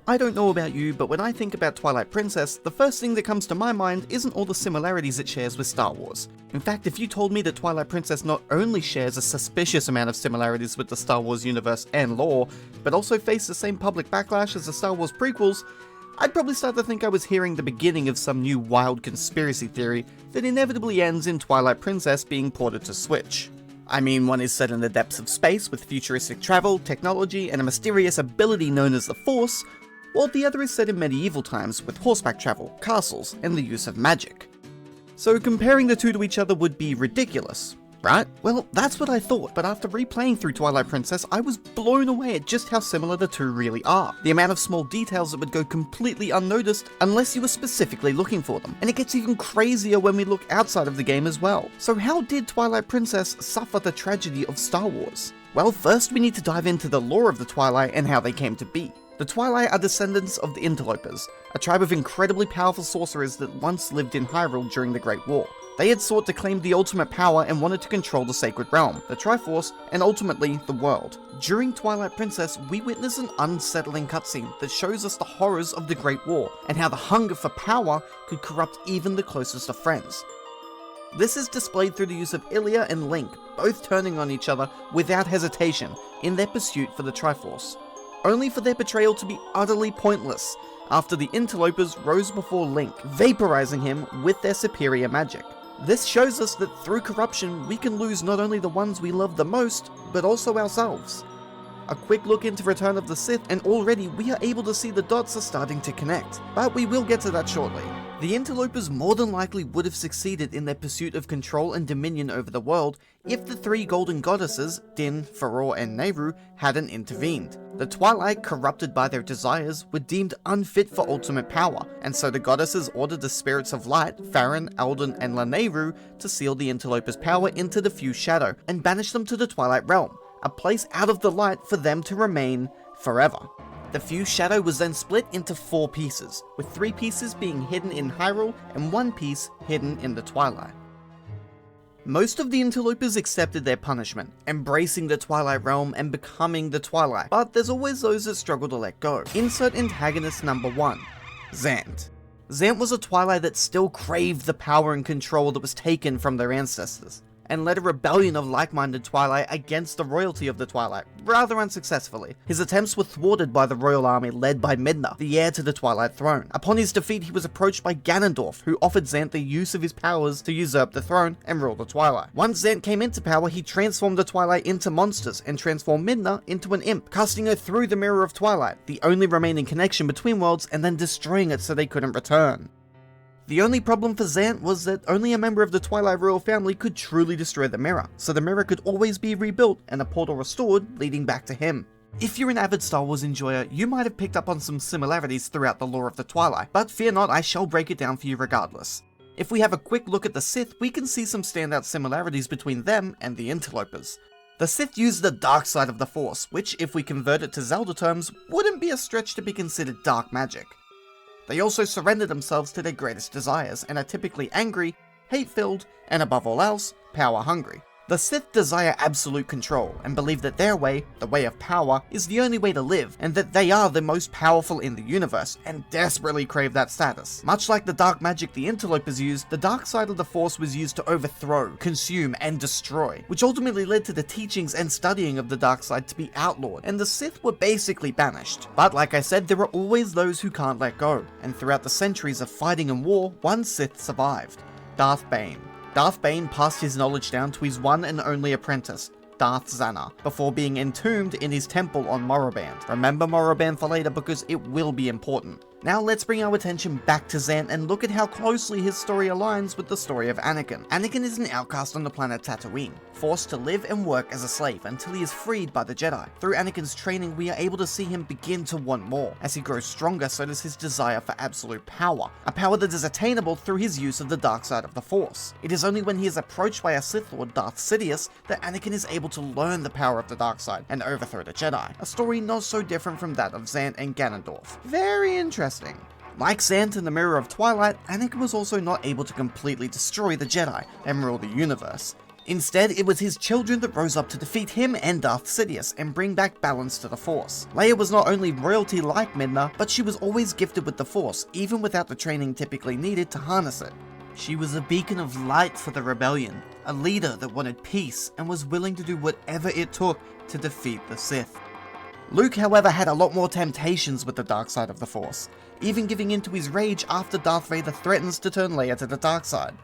I don't know about you, but when I think about Twilight Princess, the first thing that comes to my mind isn't all the similarities it shares with Star Wars. In fact, if you told me that Twilight Princess not only shares a suspicious amount of similarities with the Star Wars universe and lore, but also faced the same public backlash as the Star Wars prequels, I'd probably start to think I was hearing the beginning of some new wild conspiracy theory that inevitably ends in Twilight Princess being ported to Switch. I mean, one is set in the depths of space with futuristic travel, technology, and a mysterious ability known as the Force, while the other is set in medieval times with horseback travel, castles, and the use of magic. So comparing the two to each other would be ridiculous, right? Well, that's what I thought, but after replaying through Twilight Princess, I was blown away at just how similar the two really are. The amount of small details that would go completely unnoticed unless you were specifically looking for them. And it gets even crazier when we look outside of the game as well. So how did Twilight Princess suffer the tragedy of Star Wars? Well, first we need to dive into the lore of the Twilight and how they came to be. The Twilight are descendants of the Interlopers, a tribe of incredibly powerful sorcerers that once lived in Hyrule during the Great War. They had sought to claim the ultimate power and wanted to control the Sacred Realm, the Triforce, and ultimately the world. During Twilight Princess, we witness an unsettling cutscene that shows us the horrors of the Great War and how the hunger for power could corrupt even the closest of friends. This is displayed through the use of Ilia and Link, both turning on each other without hesitation in their pursuit for the Triforce, only for their betrayal to be utterly pointless after the Interlopers rose before Link, vaporizing him with their superior magic. This shows us that through corruption, we can lose not only the ones we love the most, but also ourselves. A quick look into Return of the Sith, and already we are able to see the dots are starting to connect, but we will get to that shortly. The Interlopers more than likely would have succeeded in their pursuit of control and dominion over the world if the three golden goddesses, Din, Farore, and Nehru, hadn't intervened. The Twilight, corrupted by their desires, were deemed unfit for ultimate power, and so the goddesses ordered the spirits of light, Farron, Alden, and Lanayru, to seal the Interlopers' power into the Few Shadow, and banish them to the Twilight Realm, a place out of the light for them to remain forever. The Few Shadow was then split into 4 pieces, with 3 pieces being hidden in Hyrule and 1 piece hidden in the Twilight. Most of the Interlopers accepted their punishment, embracing the Twilight Realm and becoming the Twilight, but there's always those that struggle to let go. Insert antagonist number 1, Zant. Zant was a Twilight that still craved the power and control that was taken from their ancestors, and led a rebellion of like-minded Twilight against the royalty of the Twilight, rather unsuccessfully. His attempts were thwarted by the royal army led by Midna, the heir to the Twilight throne. Upon his defeat, he was approached by Ganondorf, who offered Zant the use of his powers to usurp the throne and rule the Twilight. Once Zant came into power, he transformed the Twilight into monsters and transformed Midna into an imp, casting her through the Mirror of Twilight, the only remaining connection between worlds, and then destroying it so they couldn't return. The only problem for Zant was that only a member of the Twilight royal family could truly destroy the mirror, so the mirror could always be rebuilt and a portal restored leading back to him. If you're an avid Star Wars enjoyer, you might have picked up on some similarities throughout the lore of the Twilight, but fear not, I shall break it down for you regardless. If we have a quick look at the Sith, we can see some standout similarities between them and the Interlopers. The Sith use the dark side of the Force, which, if we convert it to Zelda terms, wouldn't be a stretch to be considered dark magic. They also surrender themselves to their greatest desires, and are typically angry, hate-filled, and above all else, power-hungry. The Sith desire absolute control, and believe that their way, the way of power, is the only way to live, and that they are the most powerful in the universe, and desperately crave that status. Much like the dark magic the Interlopers used, the dark side of the Force was used to overthrow, consume, and destroy, which ultimately led to the teachings and studying of the dark side to be outlawed, and the Sith were basically banished. But like I said, there are always those who can't let go, and throughout the centuries of fighting and war, one Sith survived: Darth Bane. Darth Bane passed his knowledge down to his one and only apprentice, Darth Xana, before being entombed in his temple on Morrowind. Remember Morrowind for later because it will be important. Now let's bring our attention back to Zant and look at how closely his story aligns with the story of Anakin. Anakin is an outcast on the planet Tatooine, forced to live and work as a slave until he is freed by the Jedi. Through Anakin's training, we are able to see him begin to want more. As he grows stronger, so does his desire for absolute power, a power that is attainable through his use of the dark side of the Force. It is only when he is approached by a Sith Lord, Darth Sidious, that Anakin is able to learn the power of the dark side and overthrow the Jedi, a story not so different from that of Zant and Ganondorf. Very interesting. Like Zant in the Mirror of Twilight, Anakin was also not able to completely destroy the Jedi and rule the universe. Instead, it was his children that rose up to defeat him and Darth Sidious and bring back balance to the Force. Leia was not only royalty like Midna, but she was always gifted with the Force, even without the training typically needed to harness it. She was a beacon of light for the rebellion, a leader that wanted peace and was willing to do whatever it took to defeat the Sith. Luke, however, had a lot more temptations with the dark side of the Force, even giving in to his rage after Darth Vader threatens to turn Leia to the dark side.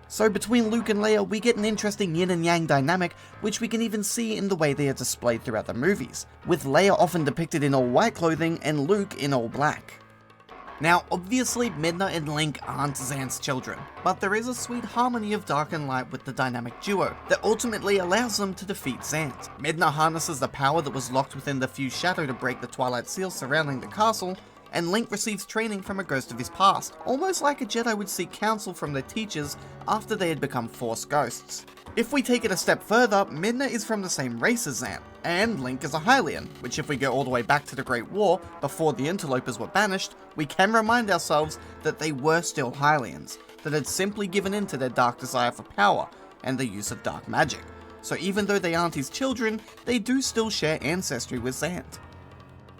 So between Luke and Leia, we get an interesting yin and yang dynamic, which we can even see in the way they are displayed throughout the movies, with Leia often depicted in all white clothing and Luke in all black. Now, obviously, Midna and Link aren't Xanth's children, but there is a sweet harmony of dark and light with the dynamic duo that ultimately allows them to defeat Xanth. Midna harnesses the power that was locked within the Fused Shadow to break the Twilight seal surrounding the castle, and Link receives training from a ghost of his past, almost like a Jedi would seek counsel from their teachers after they had become Force ghosts. If we take it a step further, Midna is from the same race as Xanth, and Link is a Hylian, which if we go all the way back to the Great War, before the Interlopers were banished, we can remind ourselves that they were still Hylians, that had simply given in to their dark desire for power, and the use of dark magic. So even though they aren't his children, they do still share ancestry with Xanth.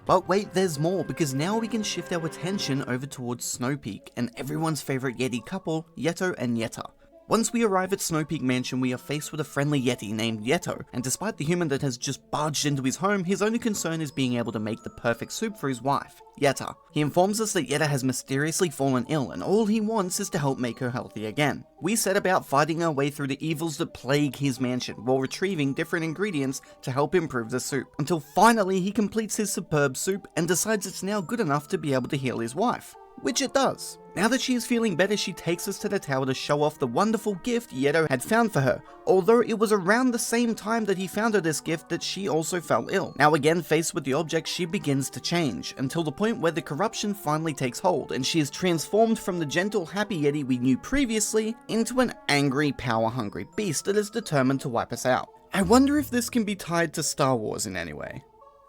But wait, there's more, because now we can shift our attention over towards Snow Peak and everyone's favourite Yeti couple, Yeto and Yetta. Once we arrive at Snow Peak Mansion, we are faced with a friendly Yeti named Yeto, and despite the human that has just barged into his home, his only concern is being able to make the perfect soup for his wife, Yetta. He informs us that Yetta has mysteriously fallen ill, and all he wants is to help make her healthy again. We set about fighting our way through the evils that plague his mansion, while retrieving different ingredients to help improve the soup, until finally he completes his superb soup and decides it's now good enough to be able to heal his wife. Which it does. Now that she is feeling better, she takes us to the tower to show off the wonderful gift Yeto had found for her, although it was around the same time that he found her this gift that she also fell ill. Now again faced with the object, she begins to change, until the point where the corruption finally takes hold, and she is transformed from the gentle happy Yeti we knew previously into an angry, power-hungry beast that is determined to wipe us out. I wonder if this can be tied to Star Wars in any way.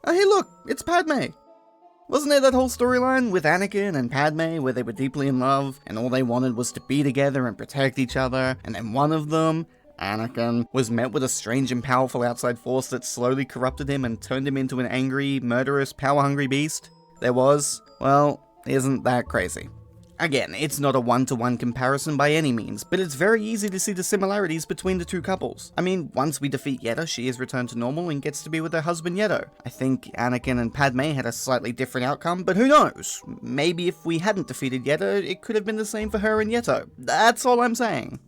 Oh hey look, it's Padme! Wasn't there that whole storyline with Anakin and Padme where they were deeply in love and all they wanted was to be together and protect each other, and then one of them, Anakin, was met with a strange and powerful outside force that slowly corrupted him and turned him into an angry, murderous, power-hungry beast? There was. Well, isn't that crazy? Again, it's not a one-to-one comparison by any means, but it's very easy to see the similarities between the two couples. I mean, once we defeat Yetta, she is returned to normal and gets to be with her husband Yeto. I think Anakin and Padme had a slightly different outcome, but who knows? Maybe if we hadn't defeated Yetta, it could have been the same for her and Yeto. That's all I'm saying.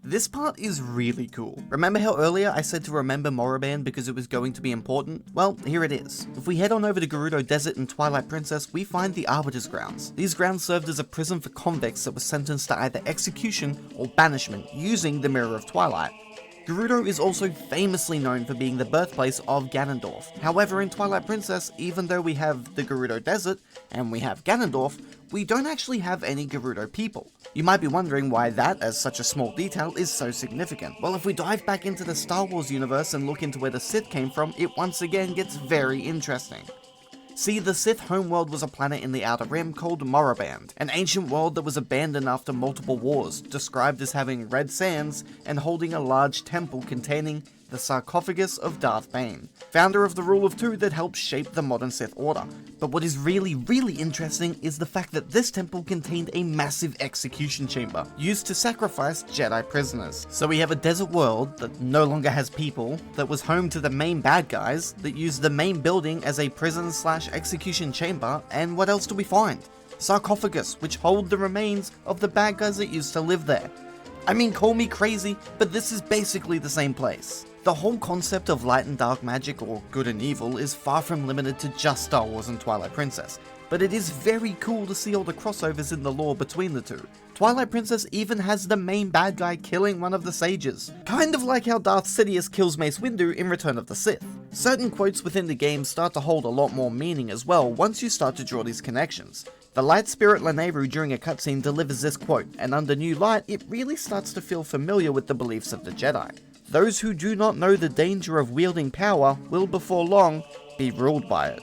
This part is really cool. Remember how earlier I said to remember Moraband because it was going to be important? Well, here it is. If we head on over to Gerudo Desert in Twilight Princess, we find the Arbiter's Grounds. These grounds served as a prison for convicts that were sentenced to either execution or banishment using the Mirror of Twilight. Gerudo is also famously known for being the birthplace of Ganondorf. However, in Twilight Princess, even though we have the Gerudo Desert and we have Ganondorf, we don't actually have any Gerudo people. You might be wondering why that, as such a small detail, is so significant. Well, if we dive back into the Star Wars universe and look into where the Sith came from, it once again gets very interesting. See, the Sith homeworld was a planet in the Outer Rim called Moraband, an ancient world that was abandoned after multiple wars, described as having red sands and holding a large temple containing the sarcophagus of Darth Bane, founder of the Rule of Two that helped shape the modern Sith Order. But what is really interesting is the fact that this temple contained a massive execution chamber, used to sacrifice Jedi prisoners. So we have a desert world that no longer has people, that was home to the main bad guys, that used the main building as a prison/execution chamber, and what else do we find? Sarcophagus, which hold the remains of the bad guys that used to live there. I mean, call me crazy, but this is basically the same place. The whole concept of light and dark magic, or good and evil, is far from limited to just Star Wars and Twilight Princess, but it is very cool to see all the crossovers in the lore between the two. Twilight Princess even has the main bad guy killing one of the sages, kind of like how Darth Sidious kills Mace Windu in Return of the Sith. Certain quotes within the game start to hold a lot more meaning as well once you start to draw these connections. The Light Spirit Lanayru during a cutscene delivers this quote, and under New Light, it really starts to feel familiar with the beliefs of the Jedi. Those who do not know the danger of wielding power will before long be ruled by it.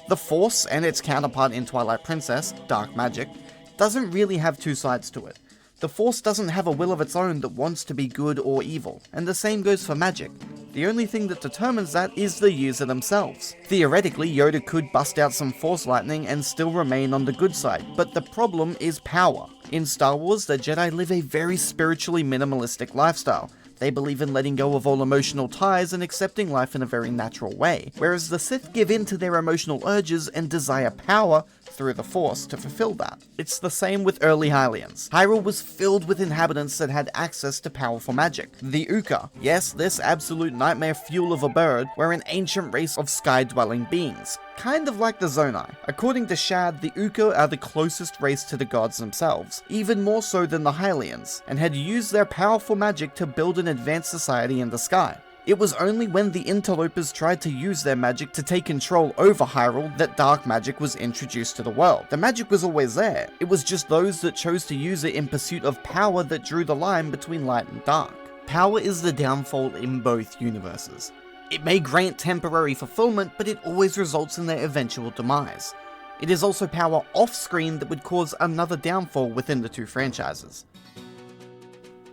The Force and its counterpart in Twilight Princess, dark magic, doesn't really have two sides to it. The Force doesn't have a will of its own that wants to be good or evil, and the same goes for magic. The only thing that determines that is the user themselves. Theoretically, Yoda could bust out some Force lightning and still remain on the good side, but the problem is power. In Star Wars, the Jedi live a very spiritually minimalistic lifestyle. They believe in letting go of all emotional ties and accepting life in a very natural way, whereas the Sith give in to their emotional urges and desire power through the Force to fulfill that. It's the same with early Hylians. Hyrule was filled with inhabitants that had access to powerful magic. The Uka, yes, this absolute nightmare fuel of a bird, were an ancient race of sky-dwelling beings, kind of like the Zonai. According to Shad, the Uka are the closest race to the gods themselves, even more so than the Hylians, and had used their powerful magic to build an advanced society in the sky. It was only when the Interlopers tried to use their magic to take control over Hyrule that dark magic was introduced to the world. The magic was always there, it was just those that chose to use it in pursuit of power that drew the line between light and dark. Power is the downfall in both universes. It may grant temporary fulfillment, but it always results in their eventual demise. It is also power off-screen that would cause another downfall within the two franchises.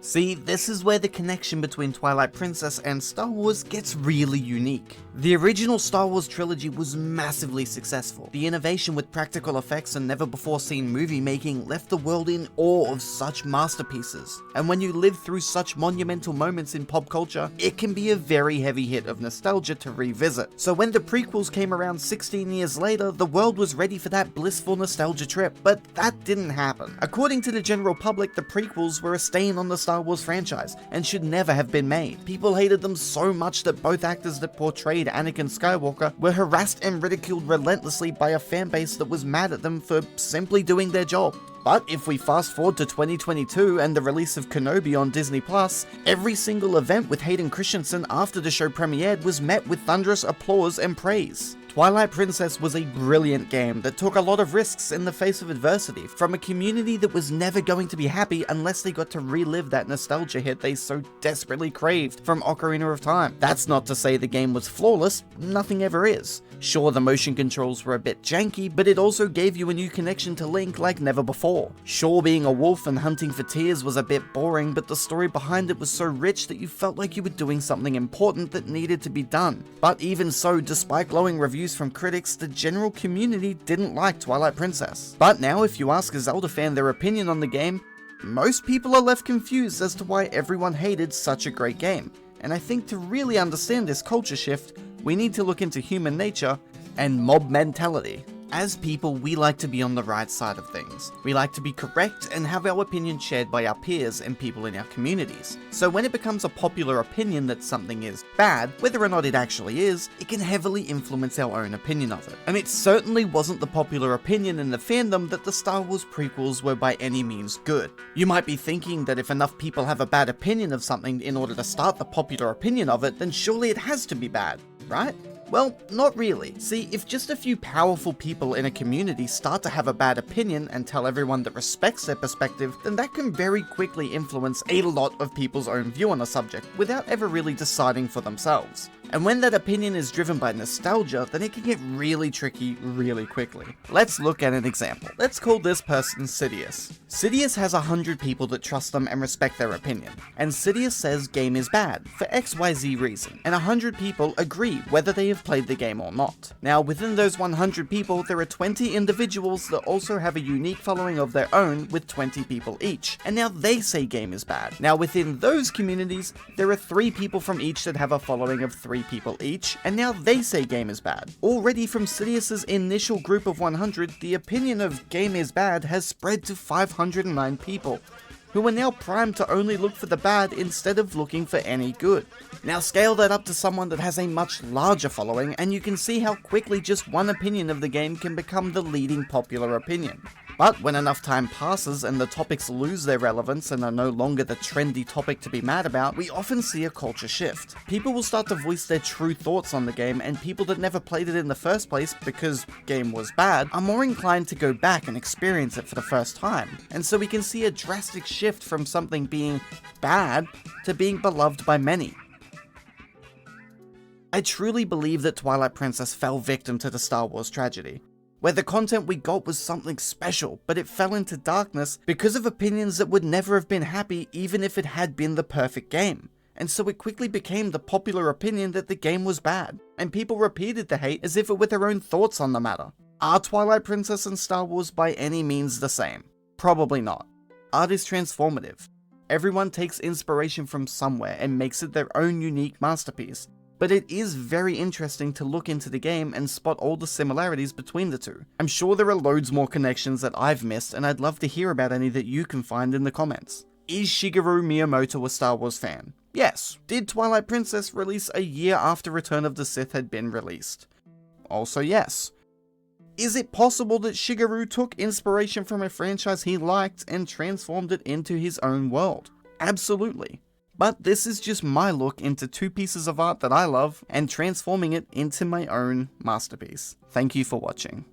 See, this is where the connection between Twilight Princess and Star Wars gets really unique. The original Star Wars trilogy was massively successful. The innovation with practical effects and never-before-seen movie making left the world in awe of such masterpieces. And when you live through such monumental moments in pop culture, it can be a very heavy hit of nostalgia to revisit. So when the prequels came around 16 years later, the world was ready for that blissful nostalgia trip, but that didn't happen. According to the general public, the prequels were a stain on the Star Wars franchise and should never have been made. People hated them so much that both actors that portrayed Anakin Skywalker were harassed and ridiculed relentlessly by a fanbase that was mad at them for simply doing their job. But if we fast forward to 2022 and the release of Kenobi on Disney+, every single event with Hayden Christensen after the show premiered was met with thunderous applause and praise. Twilight Princess was a brilliant game that took a lot of risks in the face of adversity from a community that was never going to be happy unless they got to relive that nostalgia hit they so desperately craved from Ocarina of Time. That's not to say the game was flawless, nothing ever is. Sure, the motion controls were a bit janky, but it also gave you a new connection to Link like never before. Sure, being a wolf and hunting for tears was a bit boring, but the story behind it was so rich that you felt like you were doing something important that needed to be done. But even so, despite glowing reviews from critics, the general community didn't like Twilight Princess. But now if you ask a Zelda fan their opinion on the game, most people are left confused as to why everyone hated such a great game. And I think to really understand this culture shift, we need to look into human nature and mob mentality. As people, we like to be on the right side of things. We like to be correct and have our opinion shared by our peers and people in our communities. So when it becomes a popular opinion that something is bad, whether or not it actually is, it can heavily influence our own opinion of it. And it certainly wasn't the popular opinion in the fandom that the Star Wars prequels were by any means good. You might be thinking that if enough people have a bad opinion of something in order to start the popular opinion of it, then surely it has to be bad, right? Well, not really. See, if just a few powerful people in a community start to have a bad opinion and tell everyone that respects their perspective, then that can very quickly influence a lot of people's own view on a subject without ever really deciding for themselves. And when that opinion is driven by nostalgia, then it can get really tricky really quickly. Let's look at an example. Let's call this person Sidious. Sidious has 100 people that trust them and respect their opinion. And Sidious says game is bad, for XYZ reason. And 100 people agree whether they have played the game or not. Now, within those 100 people, there are 20 individuals that also have a unique following of their own with 20 people each. And now they say game is bad. Now, within those communities, there are 3 people from each that have a following of 3 people each, and now they say game is bad. Already from Sidious's initial group of 100, the opinion of game is bad has spread to 509 people, who are now primed to only look for the bad instead of looking for any good. Now scale that up to someone that has a much larger following, and you can see how quickly just one opinion of the game can become the leading popular opinion. But when enough time passes and the topics lose their relevance and are no longer the trendy topic to be mad about, we often see a culture shift. People will start to voice their true thoughts on the game, and people that never played it in the first place because game was bad are more inclined to go back and experience it for the first time. And so we can see a drastic shift from something being bad to being beloved by many. I truly believe that Twilight Princess fell victim to the Star Wars tragedy. where the content we got was something special, but it fell into darkness because of opinions that would never have been happy even if it had been the perfect game. And so it quickly became the popular opinion that the game was bad, and people repeated the hate as if it were their own thoughts on the matter. Are Twilight Princess and Star Wars by any means the same? Probably not. Art is transformative. Everyone takes inspiration from somewhere and makes it their own unique masterpiece. But it is very interesting to look into the game and spot all the similarities between the two. I'm sure there are loads more connections that I've missed, and I'd love to hear about any that you can find in the comments. Is Shigeru Miyamoto a Star Wars fan? Yes. Did Twilight Princess release a year after Return of the Sith had been released? Also yes. Is it possible that Shigeru took inspiration from a franchise he liked and transformed it into his own world? Absolutely. But this is just my look into two pieces of art that I love and transforming it into my own masterpiece. Thank you for watching.